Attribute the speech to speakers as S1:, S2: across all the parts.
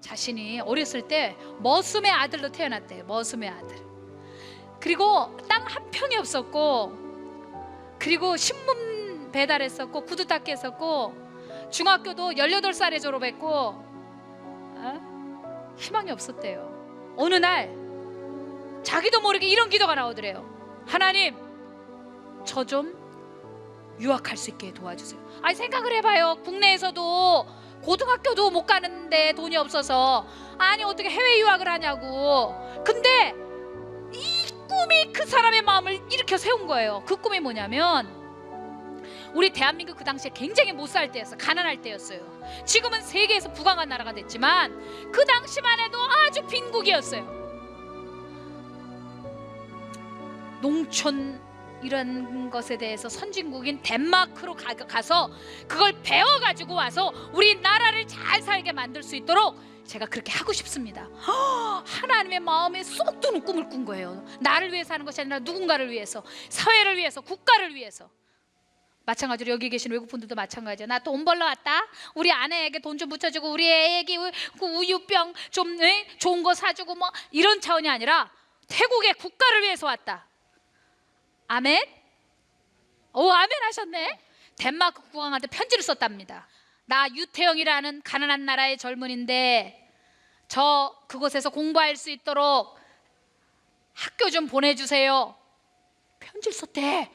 S1: 자신이 어렸을 때 머슴의 아들로 태어났대요. 머슴의 아들. 그리고 땅 한 평이 없었고, 그리고 신문 배달했었고, 구두 닦기 했었고, 중학교도 18살에 졸업했고, 희망이 없었대요. 어느 날 자기도 모르게 이런 기도가 나오더래요. 하나님, 저 좀 유학할 수 있게 도와주세요. 아니, 생각을 해봐요. 국내에서도 고등학교도 못 가는데 돈이 없어서, 아니 어떻게 해외 유학을 하냐고. 근데 이 꿈이 그 사람의 마음을 일으켜 세운 거예요. 그 꿈이 뭐냐면, 우리 대한민국 그 당시에 굉장히 못 살 때였어요. 가난할 때였어요. 지금은 세계에서 부강한 나라가 됐지만 그 당시만 해도 아주 빈국이었어요. 농촌 이런 것에 대해서 선진국인 덴마크로 가서 그걸 배워가지고 와서 우리나라를 잘 살게 만들 수 있도록 제가 그렇게 하고 싶습니다. 하나님의 마음에 쏙 드는 꿈을 꾼 거예요. 나를 위해서 하는 것이 아니라 누군가를 위해서, 사회를 위해서, 국가를 위해서. 마찬가지로 여기 계신 외국분들도 마찬가지예요. 나 돈 벌러 왔다. 우리 아내에게 돈 좀 붙여주고, 우리 애에게 그 우유병 좀 좋은 거 사주고, 뭐 이런 차원이 아니라 태국의 국가를 위해서 왔다. 아멘? 오, 아멘 하셨네. 덴마크 국왕한테 편지를 썼답니다. 나 유태영이라는 가난한 나라의 젊은인데 저 그곳에서 공부할 수 있도록 학교 좀 보내주세요. 편지를 썼대.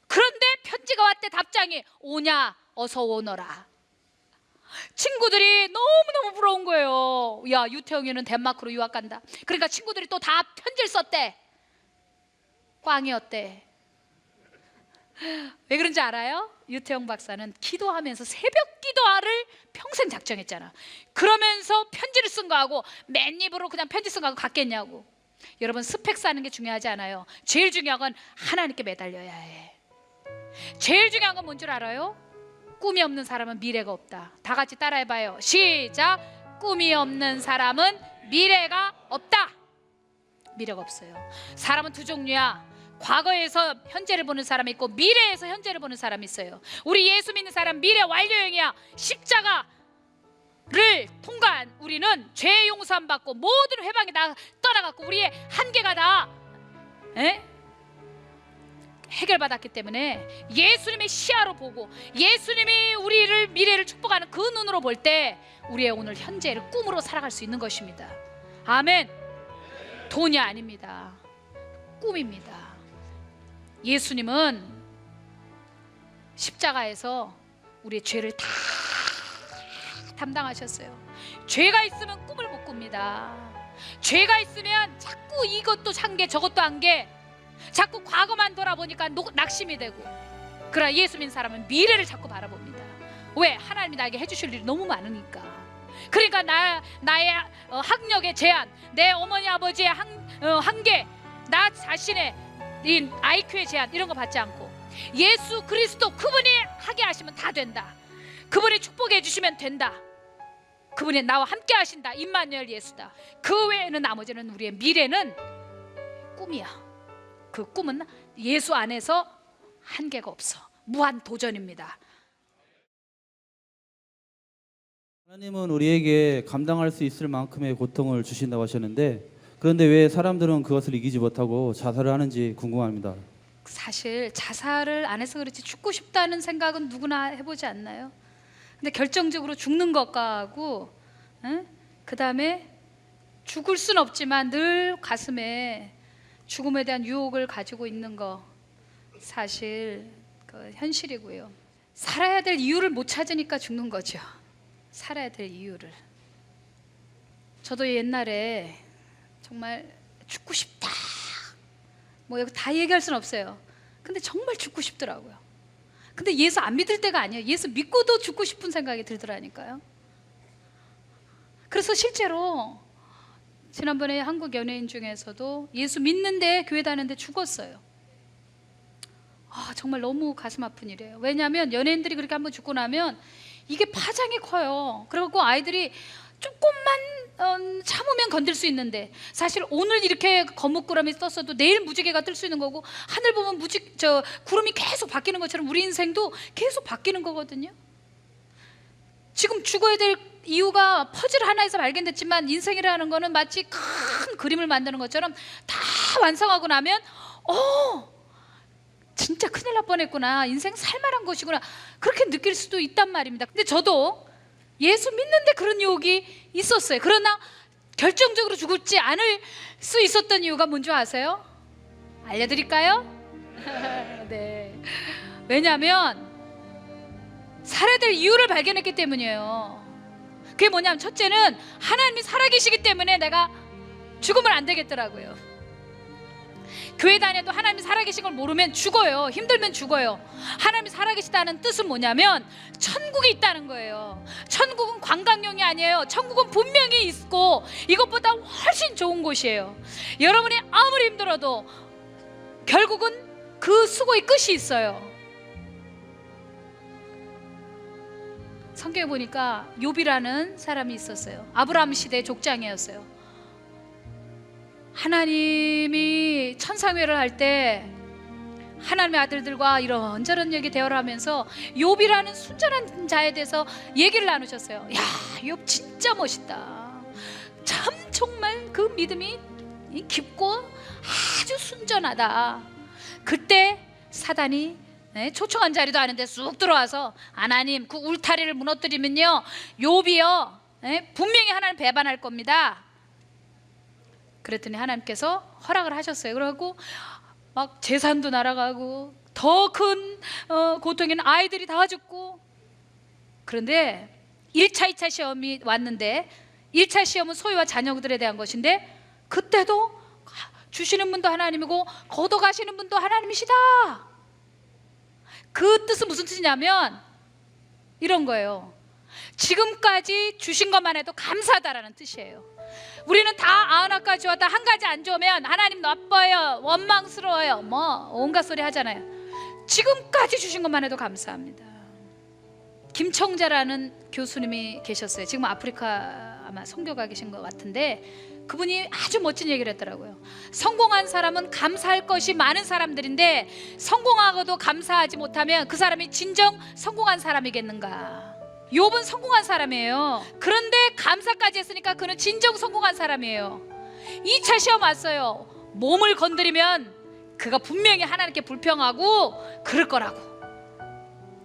S1: 그런데 편지가 왔대. 답장이 오냐, 어서 오너라. 친구들이 너무너무 부러운 거예요. 야, 유태영이는 덴마크로 유학 간다. 그러니까 친구들이 또 다 편지를 썼대. 꽝이었대. 왜 그런지 알아요? 유태영 박사는 기도하면서 새벽 기도를 평생 작정했잖아. 그러면서 편지를 쓴 거하고 맨입으로 그냥 편지 쓴 거하고 같겠냐고. 여러분, 스펙 쌓는 게 중요하지 않아요. 제일 중요한 건 하나님께 매달려야 해. 제일 중요한 건 뭔 줄 알아요? 꿈이 없는 사람은 미래가 없다. 다 같이 따라해봐요. 시작. 꿈이 없는 사람은 미래가 없다. 미래가 없어요. 사람은 두 종류야. 과거에서 현재를 보는 사람이 있고 미래에서 현재를 보는 사람이 있어요. 우리 예수 믿는 사람 미래 완료형이야. 십자가를 통과한 우리는 죄 용서함 받고 모든 회방이 다 떠나갔고 우리의 한계가 다 해결받았기 때문에 예수님의 시야로 보고 예수님이 우리를 미래를 축복하는 그 눈으로 볼 때 우리의 오늘 현재를 꿈으로 살아갈 수 있는 것입니다. 아멘. 돈이 아닙니다. 꿈입니다. 예수님은 십자가에서 우리의 죄를 다 담당하셨어요. 죄가 있으면 꿈을 못 꿉니다. 죄가 있으면 자꾸 이것도 한 개 저것도 한 개, 자꾸 과거만 돌아보니까 낙심이 되고. 그러나 예수 믿는 사람은 미래를 자꾸 바라봅니다. 왜? 하나님이 나에게 해주실 일이 너무 많으니까. 그러니까 나의 학력의 제한, 내 어머니 아버지의 한계, 나 자신의 이 IQ의 제한 이런 거 받지 않고 예수 그리스도 그분이 하게 하시면 다 된다. 그분이 축복해 주시면 된다. 그분이 나와 함께 하신다. 임마누엘 예수다. 그 외에는 나머지는 우리의 미래는 꿈이야. 그 꿈은 예수 안에서 한계가 없어. 무한 도전입니다.
S2: 하나님은 우리에게 감당할 수 있을 만큼의 고통을 주신다고 하셨는데, 그런데 왜 사람들은 그것을 이기지 못하고 자살을 하는지 궁금합니다.
S1: 사실 자살을 안 해서 그렇지 죽고 싶다는 생각은 누구나 해보지 않나요? 근데 결정적으로 죽는 것하고 그 다음에 죽을 순 없지만 늘 가슴에 죽음에 대한 유혹을 가지고 있는 거, 사실 그 현실이고요. 살아야 될 이유를 못 찾으니까 죽는 거죠. 살아야 될 이유를. 저도 옛날에 정말 죽고 싶다, 뭐 여기 다 얘기할 수는 없어요. 근데 정말 죽고 싶더라고요. 근데 예수 안 믿을 때가 아니에요. 예수 믿고도 죽고 싶은 생각이 들더라니까요. 그래서 실제로 지난번에 한국 연예인 중에서도 예수 믿는데 교회 다니는데 죽었어요. 정말 너무 가슴 아픈 일이에요. 왜냐하면 연예인들이 그렇게 한번 죽고 나면 이게 파장이 커요. 그리고 아이들이 조금만 참으면 건들 수 있는데, 사실 오늘 이렇게 거뭇구름이 떴어도 내일 무지개가 뜰 수 있는 거고, 하늘 보면 구름이 계속 바뀌는 것처럼 우리 인생도 계속 바뀌는 거거든요. 지금 죽어야 될 이유가 퍼즐 하나에서 발견됐지만 인생이라는 거는 마치 큰 그림을 만드는 것처럼 다 완성하고 나면 진짜 큰일 날 뻔했구나, 인생 살만한 것이구나, 그렇게 느낄 수도 있단 말입니다. 근데 저도 예수 믿는데 그런 유혹이 있었어요. 그러나 결정적으로 죽지 않을 수 있었던 이유가 뭔지 아세요? 알려드릴까요? 네. 왜냐하면 살아야 될 이유를 발견했기 때문이에요. 그게 뭐냐면, 첫째는 하나님이 살아계시기 때문에 내가 죽으면 안 되겠더라고요. 교회 다녀도 하나님이 살아계신 걸 모르면 죽어요. 힘들면 죽어요. 하나님이 살아계시다는 뜻은 뭐냐면 천국이 있다는 거예요. 천국은 관광용이 아니에요. 천국은 분명히 있고 이것보다 훨씬 좋은 곳이에요. 여러분이 아무리 힘들어도 결국은 그 수고의 끝이 있어요. 성경에 보니까 욥이라는 사람이 있었어요. 아브라함 시대의 족장이었어요. 하나님이 천상회를 할 때 하나님의 아들들과 이런저런 얘기 대화를 하면서 욥이라는 순전한 자에 대해서 얘기를 나누셨어요. 야, 욥 진짜 멋있다. 참 정말 그 믿음이 깊고 아주 순전하다. 그때 사단이 초청한 자리도 아닌데 쑥 들어와서, 하나님 그 울타리를 무너뜨리면요 욥이요 분명히 하나님 배반할 겁니다. 그랬더니 하나님께서 허락을 하셨어요. 그러고 막 재산도 날아가고 더 큰 고통에는 아이들이 다 죽고. 그런데 1차 2차 시험이 왔는데, 1차 시험은 소유와 자녀들에 대한 것인데, 그때도 주시는 분도 하나님이고 걷어가시는 분도 하나님이시다. 그 뜻은 무슨 뜻이냐면 이런 거예요. 지금까지 주신 것만 해도 감사하다라는 뜻이에요. 우리는 다 아흔아까지 왔다 한 가지 안 좋으면 하나님 나빠요, 원망스러워요, 뭐 온갖 소리 하잖아요. 지금까지 주신 것만 해도 감사합니다. 김청자라는 교수님이 계셨어요. 지금 아프리카 아마 선교가 계신 것 같은데, 그분이 아주 멋진 얘기를 했더라고요. 성공한 사람은 감사할 것이 많은 사람들인데 성공하고도 감사하지 못하면 그 사람이 진정 성공한 사람이겠는가. 욥은 성공한 사람이에요. 그런데 감사까지 했으니까 그는 진정 성공한 사람이에요. 2차 시험 왔어요. 몸을 건드리면 그가 분명히 하나님께 불평하고 그럴 거라고.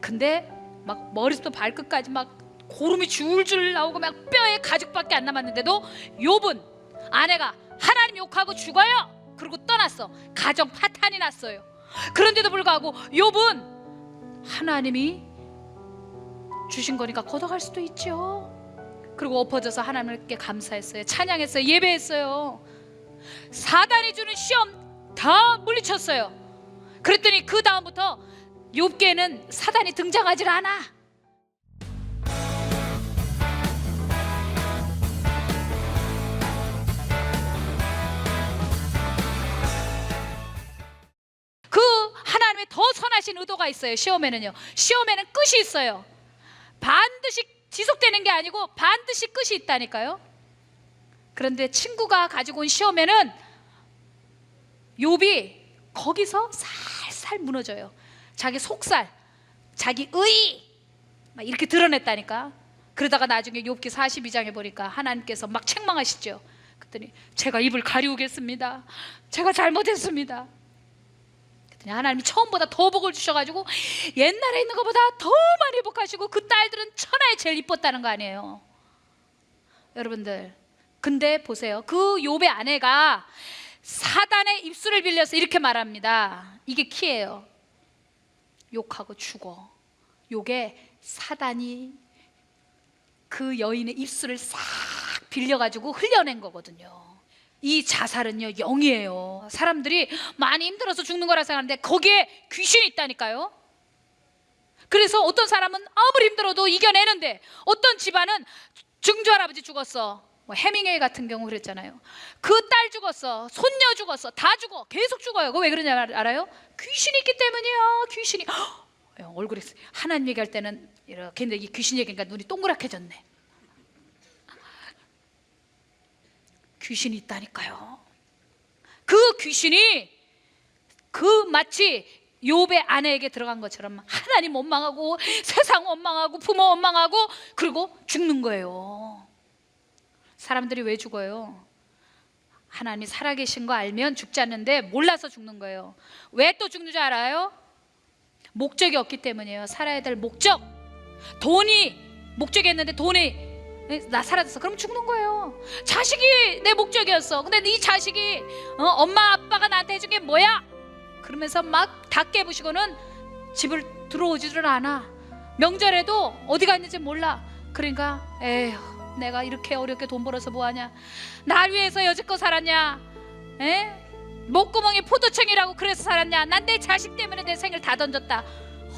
S1: 근데 막 머리부터 발끝까지 막 고름이 줄줄 나오고 막 뼈에 가죽밖에 안 남았는데도 욥은 아내가 하나님 욕하고 죽어요 그러고 떠났어. 가정 파탄이 났어요. 그런데도 불구하고 욥은 하나님이 주신 거니까 걷어갈 수도 있죠. 그리고 엎어져서 하나님께 감사했어요. 찬양했어요. 예배했어요. 사단이 주는 시험 다 물리쳤어요. 그랬더니 그 다음부터 욥기에는 사단이 등장하질 않아. 그 하나님의 더 선하신 의도가 있어요. 시험에는요, 시험에는 끝이 있어요. 반드시 지속되는 게 아니고 반드시 끝이 있다니까요. 그런데 친구가 가지고 온 시험에는 욥이 거기서 살살 무너져요. 자기 속살, 자기 의 막 이렇게 드러냈다니까. 그러다가 나중에 욥기 42장에 보니까 하나님께서 막 책망하시죠. 그랬더니 제가 입을 가리우겠습니다. 제가 잘못했습니다. 그랬더니 하나님이 처음보다 더 복을 주셔가지고 옛날에 있는 것보다 더 많이 복하시고 그 딸들은 천하에 제일 이뻤다는 거 아니에요. 여러분들, 근데 보세요. 그 욥의 아내가 사단의 입술을 빌려서 이렇게 말합니다. 이게 키예요. 욕하고 죽어. 요게 사단이 그 여인의 입술을 싹 빌려가지고 흘려낸 거거든요. 이 자살은요, 영이에요. 사람들이 많이 힘들어서 죽는 거라 생각하는데 거기에 귀신이 있다니까요. 그래서 어떤 사람은 아무리 힘들어도 이겨내는데, 어떤 집안은 증조할아버지 죽었어, 뭐 해밍웨이 같은 경우 그랬잖아요. 그 딸 죽었어, 손녀 죽었어, 다 죽어, 계속 죽어요. 그거 왜 그러냐 알아요? 귀신이 있기 때문이에요. 귀신이 얼굴이 하나님 얘기할 때는 이렇게, 근데 이 귀신 얘기니까 눈이 동그랗게졌네. 귀신이 있다니까요. 그 귀신이 그 마치 욥의 아내에게 들어간 것처럼 하나님 원망하고 세상 원망하고 부모 원망하고 그리고 죽는 거예요. 사람들이 왜 죽어요? 하나님이 살아계신 거 알면 죽지 않는데 몰라서 죽는 거예요. 왜 또 죽는 줄 알아요? 목적이 없기 때문이에요. 살아야 될 목적. 돈이 목적이었는데 돈이 나 사라졌어. 그럼 죽는 거예요. 자식이 내 목적이었어. 근데 네 자식이 엄마 아빠가 나한테 해준 게 뭐야? 그러면서 막 다 깨부시고는 집을 들어오지를 않아. 명절에도 어디 갔는지 몰라. 그러니까 에휴, 내가 이렇게 어렵게 돈 벌어서 뭐하냐? 날 위해서 여지껏 살았냐? 에? 목구멍이 포도청이라고 그래서 살았냐? 난 내 자식 때문에 내 생을 다 던졌다.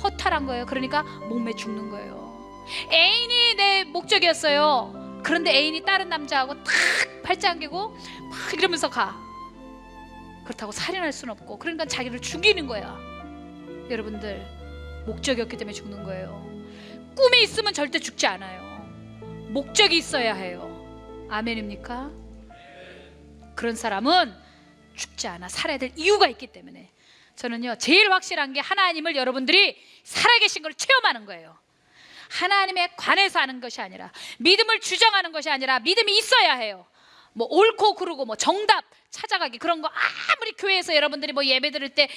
S1: 허탈한 거예요. 그러니까 목매 죽는 거예요. 애인이 내 목적이었어요. 그런데 애인이 다른 남자하고 탁 팔짱 안기고 막 이러면서 가. 그렇다고 살인할 수는 없고, 그러니까 자기를 죽이는 거야. 여러분들, 목적이었기 때문에 죽는 거예요. 꿈이 있으면 절대 죽지 않아요. 목적이 있어야 해요. 아멘입니까? 그런 사람은 죽지 않아. 살아야 될 이유가 있기 때문에. 저는요, 제일 확실한 게 하나님을 여러분들이 살아계신 걸 체험하는 거예요. 하나님에 관해서 하는 것이 아니라, 믿음을 주장하는 것이 아니라 믿음이 있어야 해요. 뭐 옳고 그르고 뭐 정답 찾아가기, 그런 거 아무리 교회에서 여러분들이 뭐 예배 드릴 때,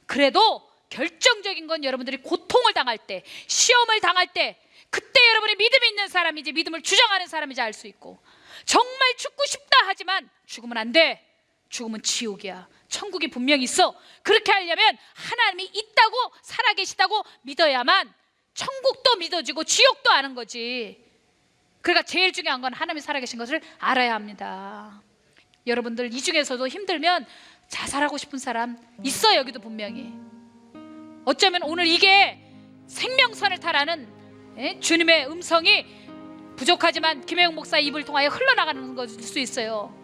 S1: 그래도 결정적인 건 여러분들이 고통을 당할 때, 시험을 당할 때, 그때 여러분이 믿음이 있는 사람이지 믿음을 주장하는 사람인지 알 수 있고, 정말 죽고 싶다 하지만 죽으면 안 돼. 죽으면 지옥이야. 천국이 분명히 있어. 그렇게 하려면 하나님이 있다고, 살아계시다고 믿어야만 천국도 믿어지고 지옥도 아는 거지. 그러니까 제일 중요한 건 하나님이 살아계신 것을 알아야 합니다. 여러분들 이 중에서도 힘들면 자살하고 싶은 사람 있어. 여기도 분명히. 어쩌면 오늘 이게 생명선을 타라는 주님의 음성이 부족하지만 김혜영 목사 입을 통하여 흘러나가는 것일 수 있어요.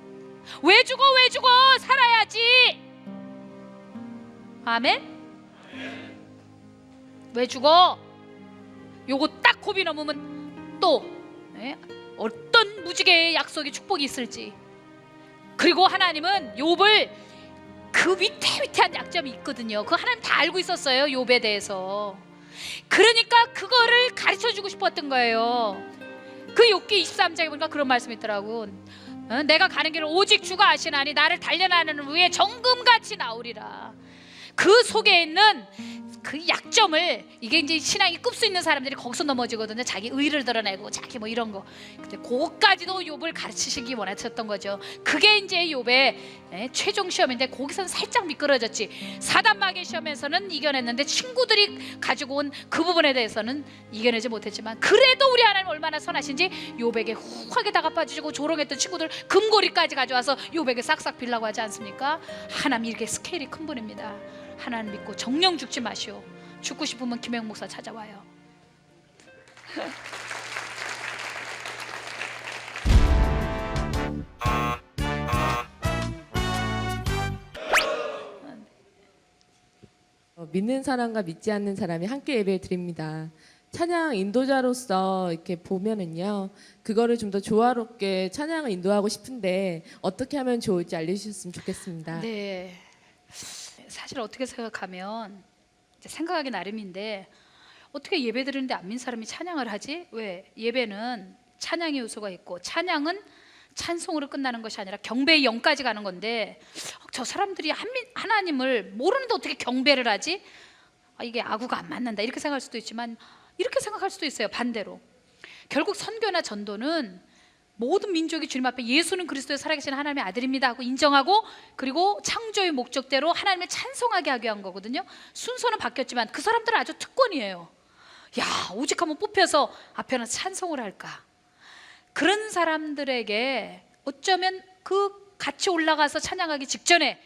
S1: 왜 죽어? 왜 죽어? 살아야지. 아멘? 왜 죽어? 요거 딱 고비 넘으면 또 어떤 무지개의 약속이 축복이 있을지. 그리고 하나님은 욥을 그 위태위태한 약점이 있거든요. 그거 하나님 다 알고 있었어요. 욥에 대해서. 그러니까 그거를 가르쳐주고 싶었던 거예요. 그 욥기 23장에 보니까 그런 말씀이 있더라고. 내가 가는 길을 오직 주가 아시나니 나를 단련하는 후에 정금같이 나오리라. 그 속에 있는 그 약점을, 이게 이제 신앙이 급수 있는 사람들이 거기서 넘어지거든요. 자기 의를 드러내고 자기 뭐 이런 거. 근데 그것까지도 욥을 가르치시기 원하셨던 거죠. 그게 이제 욥의 최종 시험인데, 거기서는 살짝 미끄러졌지. 사단마귀 시험에서는 이겨냈는데 친구들이 가지고 온 그 부분에 대해서는 이겨내지 못했지만, 그래도 우리 하나님 얼마나 선하신지 욥에게 후하게 다가빠주시고, 조롱했던 친구들 금고리까지 가져와서 욥에게 싹싹 빌라고 하지 않습니까? 하나님 이렇게 스케일이 큰 분입니다. 하나님 믿고 정령 죽지 마시오. 죽고 싶으면 김혜영 목사 찾아와요.
S3: 믿는 사람과 믿지 않는 사람이 함께 예배 드립니다. 찬양 인도자로서 이렇게 보면은요, 그거를 좀 더 조화롭게 찬양을 인도하고 싶은데 어떻게 하면 좋을지 알려주셨으면 좋겠습니다.
S1: 네, 사실 어떻게 생각하면 이제 생각하기 나름인데, 어떻게 예배 드리는데 안 믿는 사람이 찬양을 하지? 왜? 예배는 찬양의 요소가 있고, 찬양은 찬송으로 끝나는 것이 아니라 경배의 영까지 가는 건데, 저 사람들이 하나님을 모르는데 어떻게 경배를 하지? 이게 아구가 안 맞는다 이렇게 생각할 수도 있지만, 이렇게 생각할 수도 있어요. 반대로. 결국 선교나 전도는 모든 민족이 주님 앞에 예수는 그리스도의 살아계신 하나님의 아들입니다 하고 인정하고, 그리고 창조의 목적대로 하나님을 찬송하게 하기 위한 거거든요. 순서는 바뀌었지만 그 사람들은 아주 특권이에요. 야, 오직 한번 뽑혀서 앞에는 찬송을 할까. 그런 사람들에게 어쩌면 그 같이 올라가서 찬양하기 직전에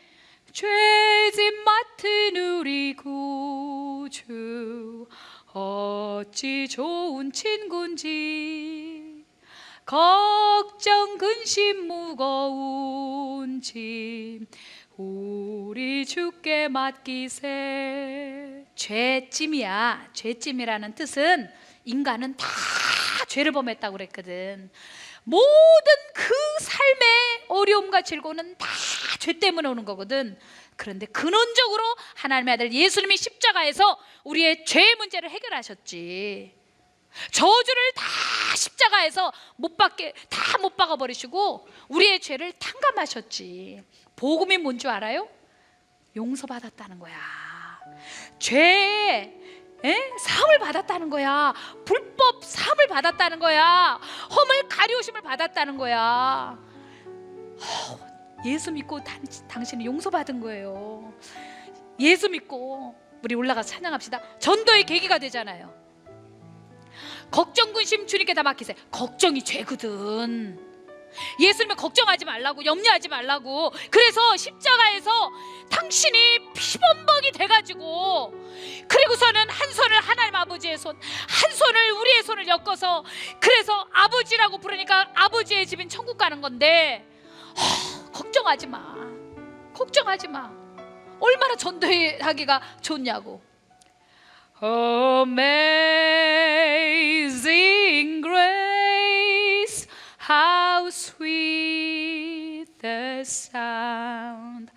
S1: 죄짐 맡은 우리 구주 어찌 좋은 친구인지, 걱정 근심 무거운 짐 우리 주께 맡기세. 죄짐이야. 죄짐이라는 뜻은 인간은 다 죄를 범했다고 그랬거든. 모든 그 삶의 어려움과 고통과 질고는 다 죄 때문에 오는 거거든. 그런데 근원적으로 하나님의 아들 예수님이 십자가에서 우리의 죄의 문제를 해결하셨지. 저주를 다 십자가에서 못 박아 버리시고 우리의 죄를 탕감하셨지. 복음이 뭔 줄 알아요? 용서받았다는 거야. 죄의 사함을 받았다는 거야. 불법 사함을 받았다는 거야. 허물 가려우심을 받았다는 거야. 예수 믿고 당신은 용서받은 거예요. 예수 믿고 우리 올라가서 찬양합시다. 전도의 계기가 되잖아요. 걱정 근심 주님께 다 맡기세요. 걱정이 죄거든. 예수님은 걱정하지 말라고, 염려하지 말라고. 그래서 십자가에서 당신이 피범벅이 돼가지고, 그리고서는 한 손을 하나님 아버지의 손, 한 손을 우리의 손을 엮어서, 그래서 아버지라고 부르니까 아버지의 집인 천국 가는 건데, 걱정하지 마. 걱정하지 마. 얼마나 전도하기가 좋냐고. Amazing grace, how sweet the sound.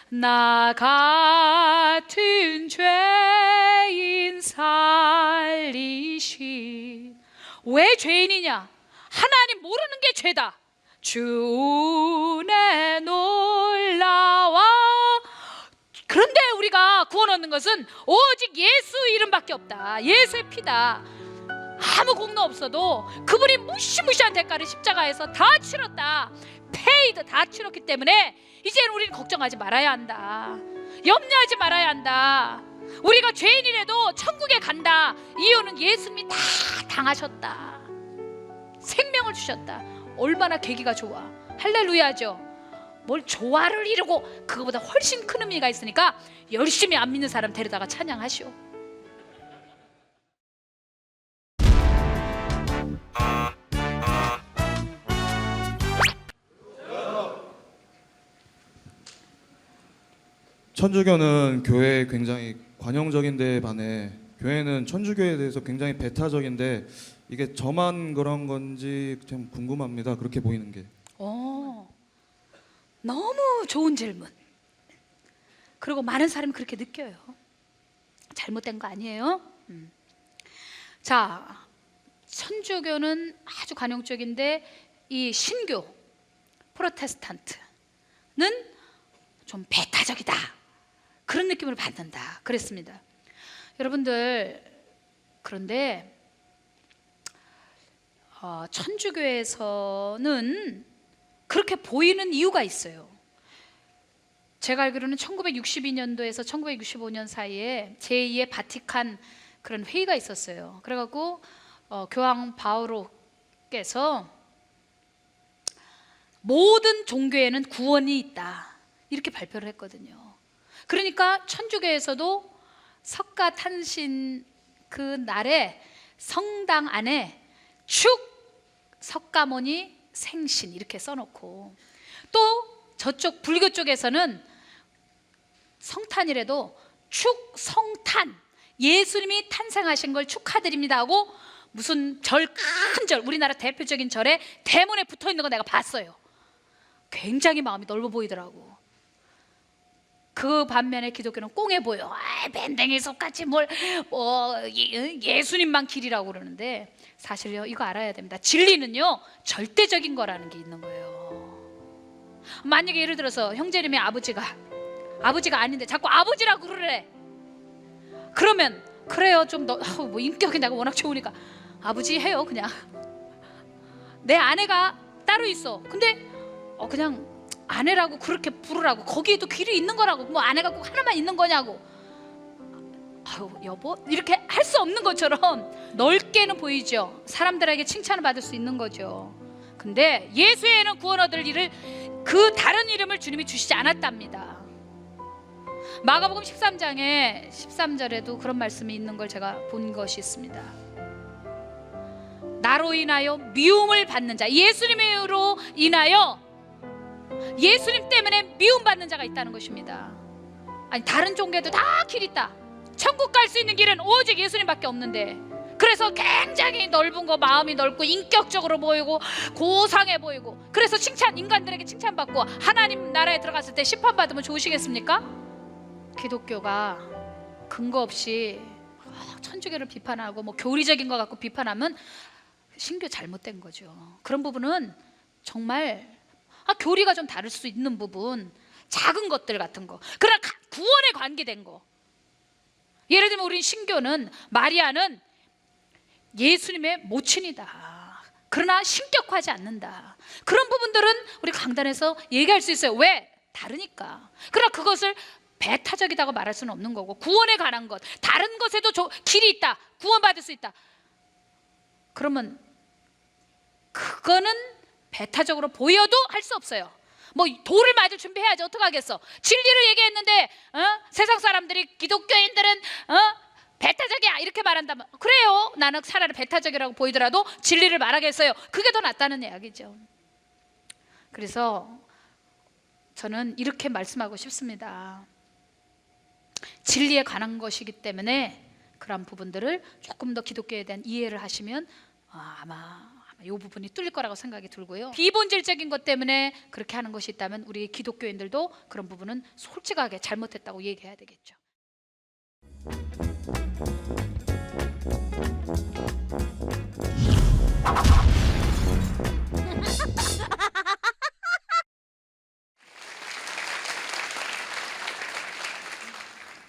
S1: 나 같은 죄인 살리신. 왜 죄인이냐? 하나님 모르는 게 죄다. 주 은혜 놀라와. 그런데 우리가 구원 얻는 것은 오직 예수 이름밖에 없다. 예수의 피다. 아무 공로 없어도 그분이 무시무시한 대가를 십자가에서 다 치렀다. 페이드 다 치렀기 때문에 이제는 우리는 걱정하지 말아야 한다. 염려하지 말아야 한다. 우리가 죄인이라도 천국에 간다. 이유는 예수님이 다 당하셨다. 생명을 주셨다. 얼마나 계기가 좋아. 할렐루야죠. 뭘 조화를 이루고 그거보다 훨씬 큰 의미가 있으니까 열심히 안 믿는 사람 데려다가 찬양하시오.
S4: 천주교는 교회에 굉장히 관용적인 데에 반해 교회는 천주교에 대해서 굉장히 배타적인데 이게 저만 그런 건지 좀 궁금합니다. 그렇게 보이는 게.
S1: 너무 좋은 질문. 그리고 많은 사람이 그렇게 느껴요. 잘못된 거 아니에요? 자, 천주교는 아주 관용적인데 이 신교, 프로테스탄트는 좀 배타적이다. 그런 느낌을 받는다. 그랬습니다. 여러분들, 그런데 천주교에서는 그렇게 보이는 이유가 있어요. 제가 알기로는 1962년도에서 1965년 사이에 제2의 바티칸 그런 회의가 있었어요. 그래갖고 교황 바오로께서 모든 종교에는 구원이 있다 이렇게 발표를 했거든요. 그러니까 천주교에서도 석가탄신 그 날에 성당 안에 축 석가모니 생신 이렇게 써놓고, 또 저쪽 불교 쪽에서는 성탄이라도 축 성탄, 예수님이 탄생하신 걸 축하드립니다 하고 무슨 절, 큰 절, 우리나라 대표적인 절에 대문에 붙어있는 거 내가 봤어요. 굉장히 마음이 넓어 보이더라고. 그 반면에 기독교는 꽁해 보여. 밴댕이 속같이 예수님만 길이라고 그러는데, 사실요 이거 알아야 됩니다. 진리는요 절대적인 거라는 게 있는 거예요. 만약에 예를 들어서 형제님의 아버지가 아닌데 자꾸 아버지라고 그러래. 그러면 그래요, 좀 뭐 인격이 내가 워낙 좋으니까 아버지 해요. 그냥 내 아내가 따로 있어. 근데 그냥 아내라고 그렇게 부르라고. 거기에도 길이 있는 거라고. 뭐 아내가 꼭 하나만 있는 거냐고. 아유 여보, 이렇게 할 수 없는 것처럼 넓게는 보이죠. 사람들에게 칭찬을 받을 수 있는 거죠. 근데 예수에는 구원 얻을 일을 그 다른 이름을 주님이 주시지 않았답니다. 마가복음 13장에 13절에도 그런 말씀이 있는 걸 제가 본 것이 있습니다. 나로 인하여 미움을 받는 자, 예수님으로 인하여, 예수님 때문에 미움받는 자가 있다는 것입니다. 아니 다른 종교에도 다 길 있다. 천국 갈 수 있는 길은 오직 예수님밖에 없는데 그래서 굉장히 넓은 거, 마음이 넓고 인격적으로 보이고 고상해 보이고, 그래서 인간들에게 칭찬받고 하나님 나라에 들어갔을 때 심판받으면 좋으시겠습니까? 기독교가 근거 없이 천주교를 비판하고 뭐 교리적인 거 갖고 비판하면 신교 잘못된 거죠. 그런 부분은 정말 교리가 좀 다를 수 있는 부분, 작은 것들 같은 거, 그러나 구원에 관계된 거. 예를 들면 우리 신교는 마리아는 예수님의 모친이다, 그러나 신격화하지 않는다. 그런 부분들은 우리 강단에서 얘기할 수 있어요. 왜? 다르니까. 그러나 그것을 배타적이라고 말할 수는 없는 거고, 구원에 관한 것, 다른 것에도 길이 있다, 구원받을 수 있다, 그러면 그거는 배타적으로 보여도 할 수 없어요. 뭐 돌을 맞을 준비해야지, 어떡하겠어. 진리를 얘기했는데 세상 사람들이 기독교인들은 배타적이야 이렇게 말한다면, 그래요, 나는 차라리 배타적이라고 보이더라도 진리를 말하겠어요. 그게 더 낫다는 이야기죠. 그래서 저는 이렇게 말씀하고 싶습니다. 진리에 관한 것이기 때문에 그런 부분들을 조금 더 기독교에 대한 이해를 하시면 아마 이 부분이 뚫릴 거라고 생각이 들고요. 비본질적인 것 때문에 그렇게 하는 것이 있다면 우리 기독교인들도 그런 부분은 솔직하게 잘못했다고 얘기해야 되겠죠.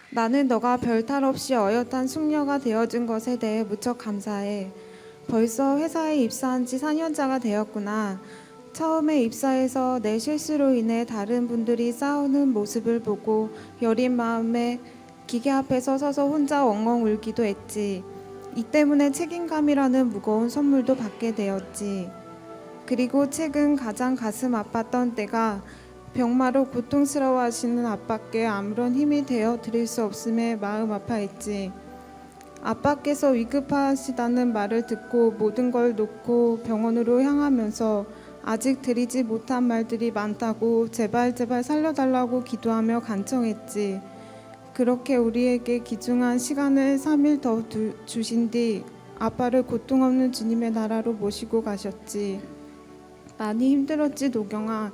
S5: 나는 너가 별탈 없이 어엿한 숙녀가 되어준 것에 대해 무척 감사해. 벌써 회사에 입사한 지 4년차가 되었구나. 처음에 입사해서 내 실수로 인해 다른 분들이 싸우는 모습을 보고 여린 마음에 기계 앞에서 서서 혼자 엉엉 울기도 했지. 이 때문에 책임감이라는 무거운 선물도 받게 되었지. 그리고 최근 가장 가슴 아팠던 때가 병마로 고통스러워하시는 아빠께 아무런 힘이 되어 드릴 수 없음에 마음 아파했지. 아빠께서 위급하시다는 말을 듣고 모든 걸 놓고 병원으로 향하면서 아직 드리지 못한 말들이 많다고 제발 살려달라고 기도하며 간청했지. 그렇게 우리에게 귀중한 시간을 3일 더 주신 뒤 아빠를 고통 없는 주님의 나라로 모시고 가셨지. 많이 힘들었지, 노경아.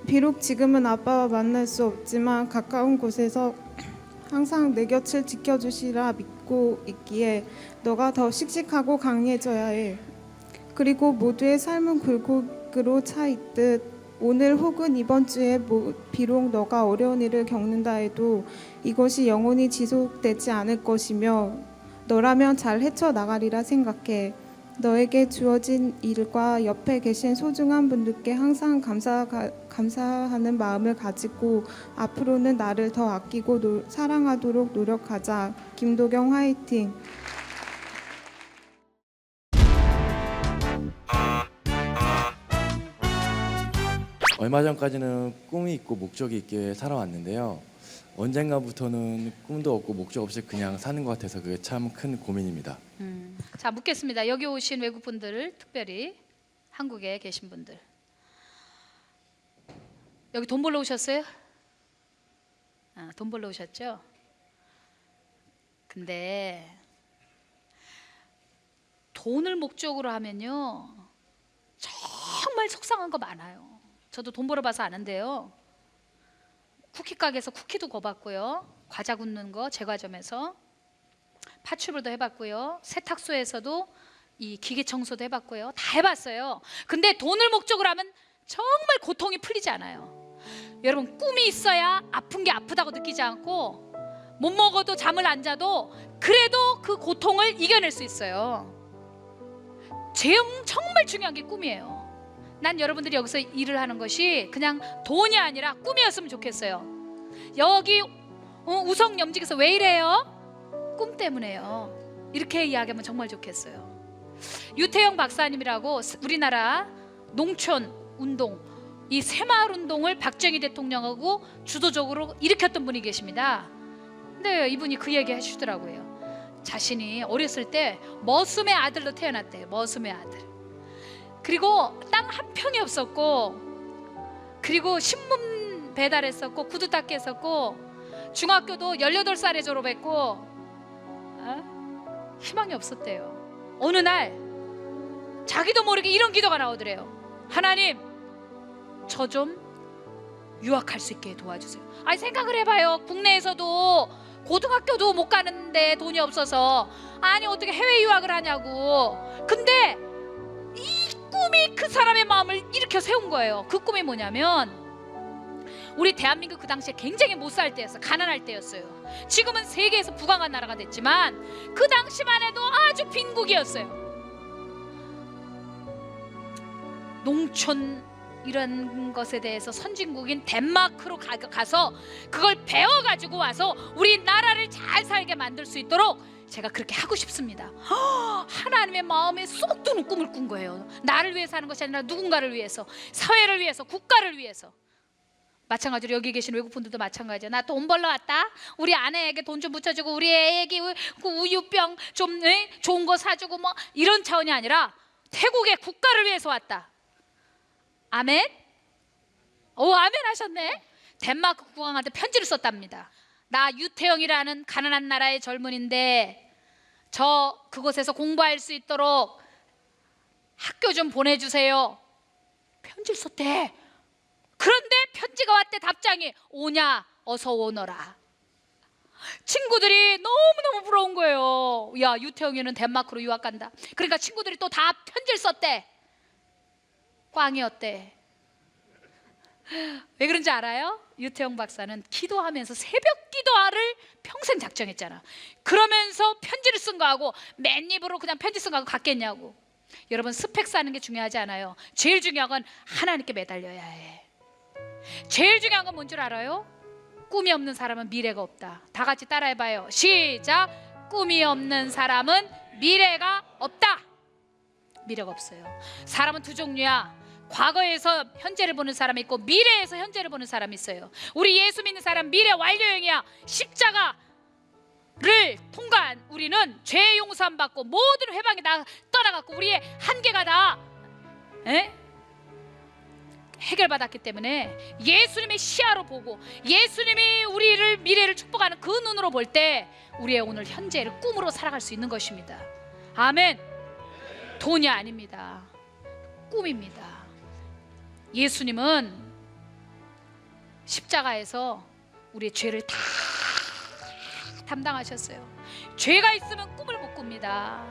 S5: 비록 지금은 아빠와 만날 수 없지만 가까운 곳에서 항상 내 곁을 지켜주시라 믿고 있기에 너가 더 씩씩하고 강해져야 해. 그리고 모두의 삶은 굴곡으로 차 있듯 오늘 혹은 이번 주에 비록 너가 어려운 일을 겪는다 해도 이것이 영원히 지속되지 않을 것이며 너라면 잘 헤쳐나가리라 생각해. 너에게 주어진 일과 옆에 계신 소중한 분들께 항상 감사하는 마음을 가지고 앞으로는 나를 더 아끼고 사랑하도록 노력하자. 김도경 화이팅.
S6: 얼마 전까지는 꿈이 있고 목적이 있게 살아왔는데요. 언젠가부터는 꿈도 없고 목적 없이 그냥 사는 것 같아서 그게 참 큰 고민입니다.
S1: 자, 묻겠습니다. 여기 오신 외국분들, 특별히 한국에 계신 분들, 여기 돈 벌러 오셨어요? 돈 벌러 오셨죠? 근데 돈을 목적으로 하면요 정말 속상한 거 많아요. 저도 돈 벌어봐서 아는데요, 쿠키 가게에서 쿠키도 구워봤고요, 과자 굽는 거 제과점에서 파출부도 해봤고요, 세탁소에서도 이 기계 청소도 해봤고요, 다 해봤어요. 근데 돈을 목적으로 하면 정말 고통이 풀리지 않아요. 여러분, 꿈이 있어야 아픈 게 아프다고 느끼지 않고 못 먹어도 잠을 안 자도 그래도 그 고통을 이겨낼 수 있어요. 정말 중요한 게 꿈이에요. 난 여러분들이 여기서 일을 하는 것이 그냥 돈이 아니라 꿈이었으면 좋겠어요. 여기 우성 염직에서 왜 이래요? 꿈 때문에요. 이렇게 이야기하면 정말 좋겠어요. 유태영 박사님이라고 우리나라 농촌 운동, 이 새마을 운동을 박정희 대통령하고 주도적으로 일으켰던 분이 계십니다. 근데 이분이 그 얘기 해주더라고요. 자신이 어렸을 때 머슴의 아들로 태어났대요. 머슴의 아들. 그리고 땅 한 평이 없었고, 그리고 신문 배달했었고, 구두 닦기 했었고, 중학교도 18살에 졸업했고, 희망이 없었대요. 어느 날 자기도 모르게 이런 기도가 나오더래요. 하나님, 저 좀 유학할 수 있게 도와주세요. 아니, 생각을 해봐요. 국내에서도 고등학교도 못 가는데 돈이 없어서, 아니 어떻게 해외 유학을 하냐고. 근데 이 꿈이 그 사람의 마음을 일으켜 세운 거예요. 그 꿈이 뭐냐면, 우리 대한민국 그 당시에 굉장히 못 살 때였어요. 가난할 때였어요. 지금은 세계에서 부강한 나라가 됐지만 그 당시만 해도 아주 빈국이었어요. 농촌 이런 것에 대해서 선진국인 덴마크로 가서 그걸 배워가지고 와서 우리 나라를 잘 살게 만들 수 있도록 제가 그렇게 하고 싶습니다. 하나님의 마음에 쏙 드는 꿈을 꾼 거예요. 나를 위해서 하는 것이 아니라 누군가를 위해서, 사회를 위해서, 국가를 위해서. 마찬가지로 여기 계신 외국분들도 마찬가지예요. 나 돈 벌러 왔다. 우리 아내에게 돈 좀 붙여주고, 우리 애에게 그 우유병 좀 좋은 거 사주고, 뭐 이런 차원이 아니라 태국의 국가를 위해서 왔다. 아멘? 오, 아멘 하셨네. 덴마크 국왕한테 편지를 썼답니다. 나 유태영이라는 가난한 나라의 젊은인데 저 그곳에서 공부할 수 있도록 학교 좀 보내주세요. 편지를 썼대. 그런데 편지가 왔대. 답장이 오냐 어서 오너라. 친구들이 너무너무 부러운 거예요. 야, 유태영이는 덴마크로 유학 간다. 그러니까 친구들이 또 다 편지를 썼대. 꽝이었대. 왜 그런지 알아요? 유태영 박사는 기도하면서 새벽 기도를 평생 작정했잖아. 그러면서 편지를 쓴 거하고 맨입으로 그냥 편지 쓴 거하고 같겠냐고. 여러분, 스펙 쌓는 게 중요하지 않아요. 제일 중요한 건 하나님께 매달려야 해. 제일 중요한 건 뭔 줄 알아요? 꿈이 없는 사람은 미래가 없다. 다 같이 따라해봐요. 시작. 꿈이 없는 사람은 미래가 없다. 미래가 없어요. 사람은 두 종류야. 과거에서 현재를 보는 사람이 있고 미래에서 현재를 보는 사람이 있어요. 우리 예수 믿는 사람 미래 완료형이야. 십자가를 통과한 우리는 죄 용서함 받고 모든 회방이 다 떠나갔고 우리의 한계가 다 해결받았기 때문에 예수님의 시야로 보고 예수님이 우리를 미래를 축복하는 그 눈으로 볼 때 우리의 오늘 현재를 꿈으로 살아갈 수 있는 것입니다. 아멘. 돈이 아닙니다. 꿈입니다. 예수님은 십자가에서 우리의 죄를 다 담당하셨어요. 죄가 있으면 꿈을 못 꿉니다.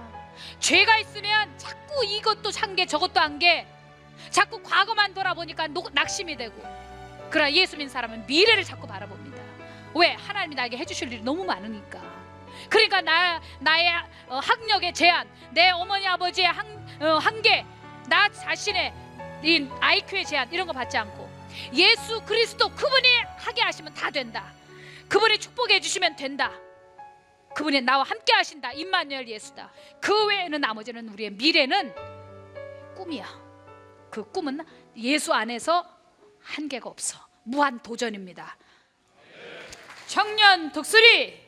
S1: 죄가 있으면 자꾸 이것도 한 개 저것도 한 개, 자꾸 과거만 돌아보니까 낙심이 되고. 그러나 예수 믿는 사람은 미래를 자꾸 바라봅니다. 왜? 하나님이 나에게 해주실 일이 너무 많으니까. 그러니까 나의 학력의 제한, 내 어머니 아버지의 한계, 나 자신의 이 IQ의 제한 이런 거 받지 않고 예수 그리스도 그분이 하게 하시면 다 된다. 그분이 축복해 주시면 된다. 그분이 나와 함께 하신다. 임마누엘 예수다. 그 외에는 나머지는 우리의 미래는 꿈이야. 그 꿈은 예수 안에서 한계가 없어. 무한 도전입니다. 청년 독수리